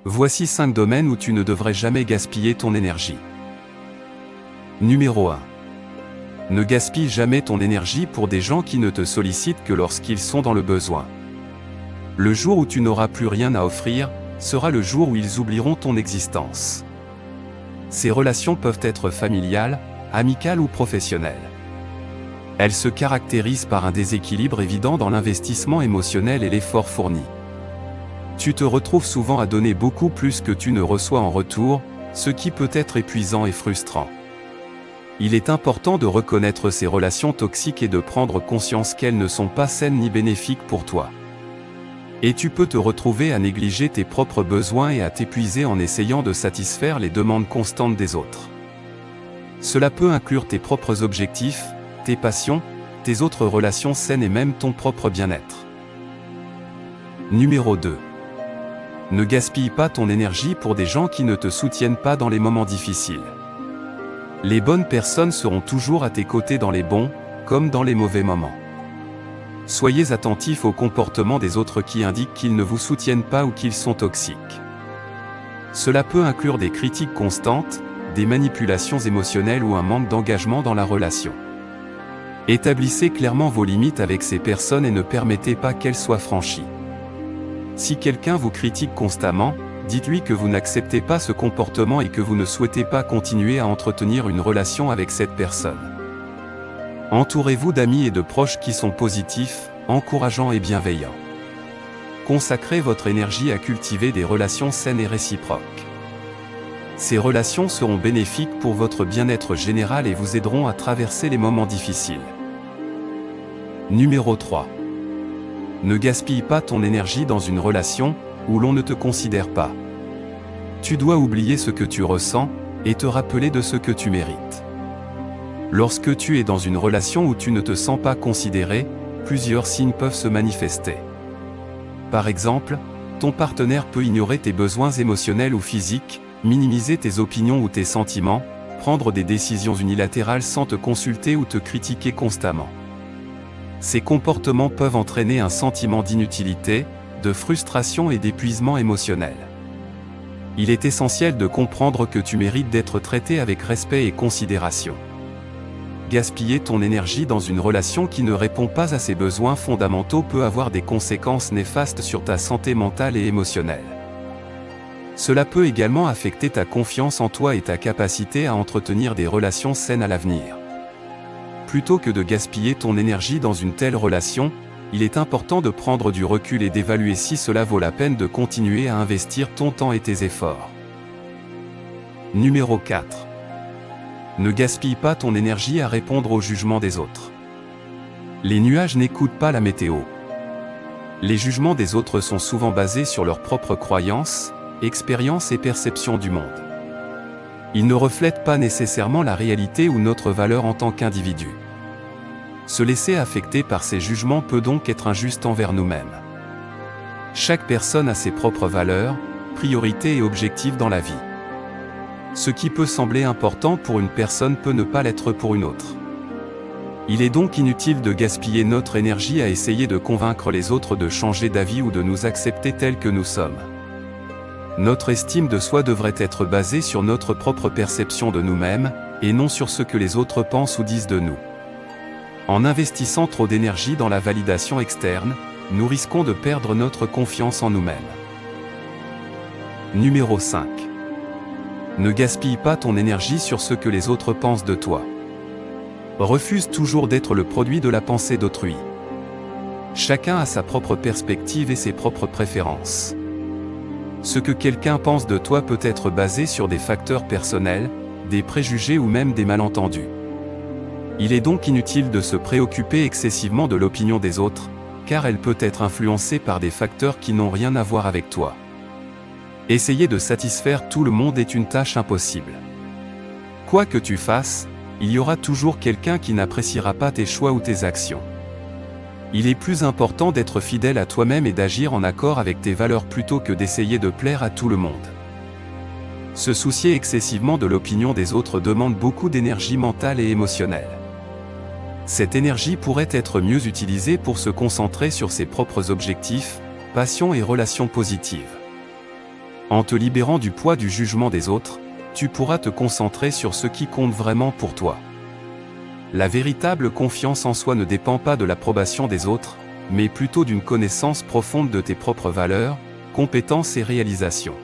Voici 5 domaines où tu ne devrais jamais gaspiller ton énergie. Numéro 1. Ne gaspille jamais ton énergie pour des gens qui ne te sollicitent que lorsqu'ils sont dans le besoin. Le jour où tu n'auras plus rien à offrir, sera le jour où ils oublieront ton existence. Ces relations peuvent être familiales, amicales ou professionnelles. Elles se caractérisent par un déséquilibre évident dans l'investissement émotionnel et l'effort fourni. Tu te retrouves souvent à donner beaucoup plus que tu ne reçois en retour, ce qui peut être épuisant et frustrant. Il est important de reconnaître ces relations toxiques et de prendre conscience qu'elles ne sont pas saines ni bénéfiques pour toi. Et tu peux te retrouver à négliger tes propres besoins et à t'épuiser en essayant de satisfaire les demandes constantes des autres. Cela peut inclure tes propres objectifs, tes passions, tes autres relations saines et même ton propre bien-être. Numéro 2. Ne gaspille pas ton énergie pour des gens qui ne te soutiennent pas dans les moments difficiles. Les bonnes personnes seront toujours à tes côtés dans les bons, comme dans les mauvais moments. Soyez attentifs au comportement des autres qui indiquent qu'ils ne vous soutiennent pas ou qu'ils sont toxiques. Cela peut inclure des critiques constantes, des manipulations émotionnelles ou un manque d'engagement dans la relation. Établissez clairement vos limites avec ces personnes et ne permettez pas qu'elles soient franchies. Si quelqu'un vous critique constamment, dites-lui que vous n'acceptez pas ce comportement et que vous ne souhaitez pas continuer à entretenir une relation avec cette personne. Entourez-vous d'amis et de proches qui sont positifs, encourageants et bienveillants. Consacrez votre énergie à cultiver des relations saines et réciproques. Ces relations seront bénéfiques pour votre bien-être général et vous aideront à traverser les moments difficiles. Numéro 3. Ne gaspille pas ton énergie dans une relation où l'on ne te considère pas. Tu dois oublier ce que tu ressens et te rappeler de ce que tu mérites. Lorsque tu es dans une relation où tu ne te sens pas considéré, plusieurs signes peuvent se manifester. Par exemple, ton partenaire peut ignorer tes besoins émotionnels ou physiques, minimiser tes opinions ou tes sentiments, prendre des décisions unilatérales sans te consulter ou te critiquer constamment. Ces comportements peuvent entraîner un sentiment d'inutilité, de frustration et d'épuisement émotionnel. Il est essentiel de comprendre que tu mérites d'être traité avec respect et considération. Gaspiller ton énergie dans une relation qui ne répond pas à ses besoins fondamentaux peut avoir des conséquences néfastes sur ta santé mentale et émotionnelle. Cela peut également affecter ta confiance en toi et ta capacité à entretenir des relations saines à l'avenir. Plutôt que de gaspiller ton énergie dans une telle relation, il est important de prendre du recul et d'évaluer si cela vaut la peine de continuer à investir ton temps et tes efforts. Numéro 4. Ne gaspille pas ton énergie à répondre aux jugements des autres. Les nuages n'écoutent pas la météo. Les jugements des autres sont souvent basés sur leurs propres croyances, expériences et perceptions du monde. Ils ne reflètent pas nécessairement la réalité ou notre valeur en tant qu'individu. Se laisser affecter par ces jugements peut donc être injuste envers nous-mêmes. Chaque personne a ses propres valeurs, priorités et objectifs dans la vie. Ce qui peut sembler important pour une personne peut ne pas l'être pour une autre. Il est donc inutile de gaspiller notre énergie à essayer de convaincre les autres de changer d'avis ou de nous accepter tels que nous sommes. Notre estime de soi devrait être basée sur notre propre perception de nous-mêmes, et non sur ce que les autres pensent ou disent de nous. En investissant trop d'énergie dans la validation externe, nous risquons de perdre notre confiance en nous-mêmes. Numéro 5. Ne gaspille pas ton énergie sur ce que les autres pensent de toi. Refuse toujours d'être le produit de la pensée d'autrui. Chacun a sa propre perspective et ses propres préférences. Ce que quelqu'un pense de toi peut être basé sur des facteurs personnels, des préjugés ou même des malentendus. Il est donc inutile de se préoccuper excessivement de l'opinion des autres, car elle peut être influencée par des facteurs qui n'ont rien à voir avec toi. Essayer de satisfaire tout le monde est une tâche impossible. Quoi que tu fasses, il y aura toujours quelqu'un qui n'appréciera pas tes choix ou tes actions. Il est plus important d'être fidèle à toi-même et d'agir en accord avec tes valeurs plutôt que d'essayer de plaire à tout le monde. Se soucier excessivement de l'opinion des autres demande beaucoup d'énergie mentale et émotionnelle. Cette énergie pourrait être mieux utilisée pour se concentrer sur ses propres objectifs, passions et relations positives. En te libérant du poids du jugement des autres, tu pourras te concentrer sur ce qui compte vraiment pour toi. La véritable confiance en soi ne dépend pas de l'approbation des autres, mais plutôt d'une connaissance profonde de tes propres valeurs, compétences et réalisations.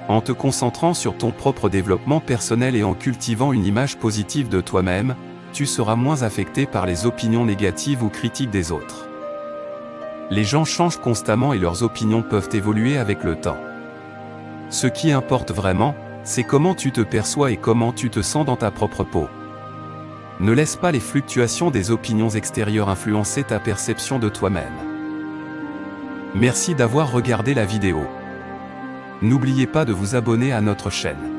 En te concentrant sur ton propre développement personnel et en cultivant une image positive de toi-même, tu seras moins affecté par les opinions négatives ou critiques des autres. Les gens changent constamment et leurs opinions peuvent évoluer avec le temps. Ce qui importe vraiment, c'est comment tu te perçois et comment tu te sens dans ta propre peau. Ne laisse pas les fluctuations des opinions extérieures influencer ta perception de toi-même. Merci d'avoir regardé la vidéo. N'oubliez pas de vous abonner à notre chaîne.